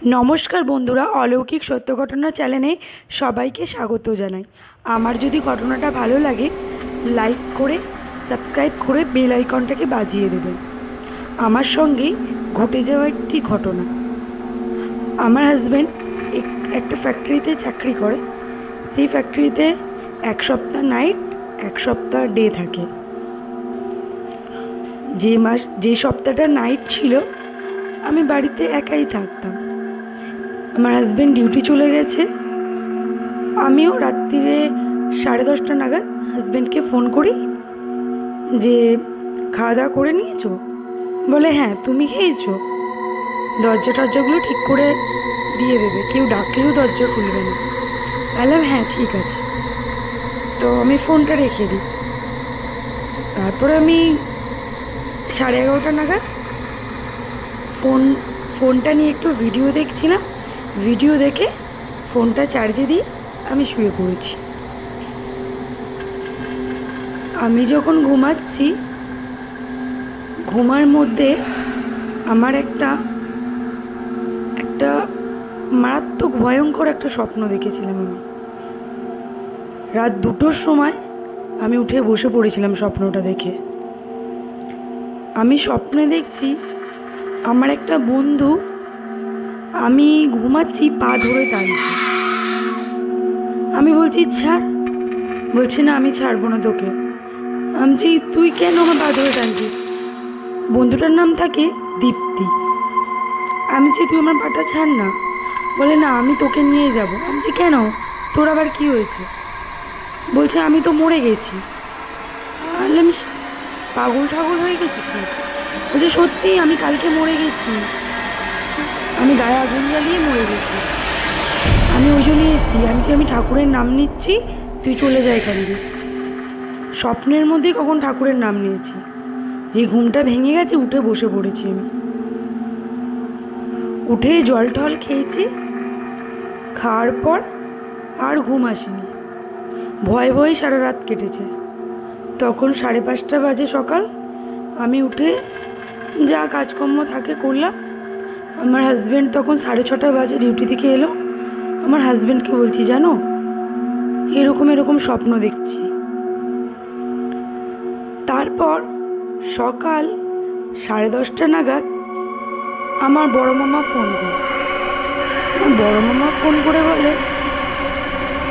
নমস্কার বন্ধুরা, অলৌকিক সত্য ঘটনা চ্যানেলে সবাইকে স্বাগত জানাই। আমার যদি ঘটনাটা ভালো লাগে লাইক করে সাবস্ক্রাইব করে বেল আইকনটাকে বাজিয়ে দেবেন। আমার সঙ্গে ঘটে যাওয়া একটি ঘটনা। আমার হাজব্যান্ড একটা ফ্যাক্টরিতে চাকরি করে। সেই ফ্যাক্টরিতে এক সপ্তাহ নাইট এক সপ্তাহ ডে থাকে। যে সপ্তাহটা নাইট ছিল আমি বাড়িতে একাই থাকতাম। আমার হাজব্যান্ড ডিউটি চলে গেছে। আমিও রাত্রিরে 10:30 নাগাদ হাজব্যান্ডকে ফোন করি যে খাওয়া দাওয়া করে নিয়েছো? বলে হ্যাঁ। তুমি খেয়েছো? দরজাগুলো ঠিক করে দিয়ে দেবে, কেউ ডাকলেও দরজা খুলবে না। বললাম হ্যাঁ ঠিক আছে। তো আমি ফোনটা রেখে দিই। তারপর আমি 11:30 নাগাদ ফোনটা নিয়ে একটু ভিডিও দেখছিলাম। ভিডিও দেখে ফোনটা চার্জে দিয়ে আমি শুয়ে পড়েছি। আমি যখন ঘুমাচ্ছি, ঘুমার মধ্যে আমার একটা মারাত্মক ভয়ঙ্কর একটা স্বপ্ন দেখেছিলাম। আমি রাত 2টোর সময় আমি উঠে বসে পড়েছিলাম স্বপ্নটা দেখে। আমি স্বপ্নে দেখছি আমার একটা বন্ধু, আমি ঘুমাচ্ছি, পা ধরে টানছি। আমি বলছি ছাড়। বলছি না আমি ছাড়বো না তোকে। আমি তুই কেন আমার পা ধরে টানছিস? বন্ধুটার নাম থাকে দীপ্তি। আমি তুই আমার পাটা ছাড় না। বলে না আমি তোকে নিয়ে যাবো। আমি কেন, তোর আবার কি হয়েছে? বলছে আমি তো মরে গেছি। বললাম পাগল ঠাগল হয়ে গেছিস না? বলছে সত্যি আমি কালকে মরে গেছি, আমি গায়ে আগুন জ্বালিয়ে মরে গেছি। আমি ওই জন্যই এসেছি। আমি ঠাকুরের নাম নিচ্ছি, তুই চলে যা এখান দিয়ে। স্বপ্নের মধ্যেই কখন ঠাকুরের নাম নিয়েছি। যে ঘুমটা ভেঙে গেছে উঠে বসে পড়েছি। আমি উঠে জল টল খেয়েছি। খাওয়ার পর আর ঘুম আসেনি। ভয়ে ভয়ে সারা রাত কেটেছে। তখন 5:30 বাজে সকাল। আমি উঠে যা কাজকর্ম থাকে করলাম। আমার হাজব্যান্ড তখন 6:30 বাজে ডিউটি থেকে এলো। আমার হাজব্যান্ডকে বলছি জানো এরকম স্বপ্ন দেখছি। তারপর সকাল 10:30 নাগাদ আমার বড় মামা ফোন করে বলে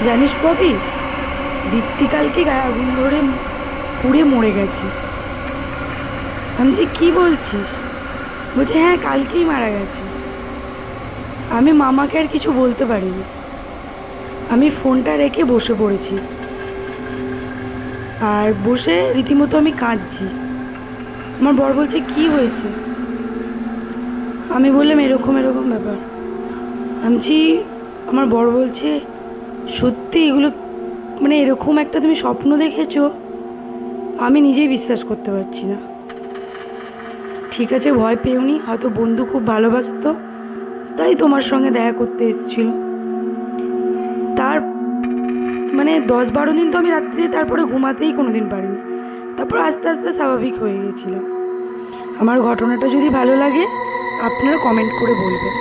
জানিস ববি, দীপ্তি কালকে গায়ে আগুন ধরে পুড়ে মরে গেছে। আমি কি বলছিস? বলছে হ্যাঁ কালকেই মারা গেছে। আমি মামাকে আর কিছু বলতে পারিনি। আমি ফোনটা রেখে বসে পড়েছি। আর বসে রীতিমতো আমি কাঁদছি। আমার বর বলছে কি হয়েছে? আমি বললাম এরকম ব্যাপার। আমার বর বলছে সত্যি এগুলো এরকম একটা তুমি স্বপ্ন দেখেছো? আমি নিজেই বিশ্বাস করতে পারছি না। ঠিক আছে ভয় পেওনি, হয়তো বন্ধু খুব ভালোবাসতো তাই তোমার সঙ্গে দেখা করতে এসেছিল। তার 10-12 দিন তো আমি রাত্রে তারপরে ঘুমাতেই কোনো দিন পারিনি। তারপর আস্তে আস্তে স্বাভাবিক হয়ে গেছিলাম। আমার ঘটনাটা যদি ভালো লাগে আপনারা কমেন্ট করে বলবেন।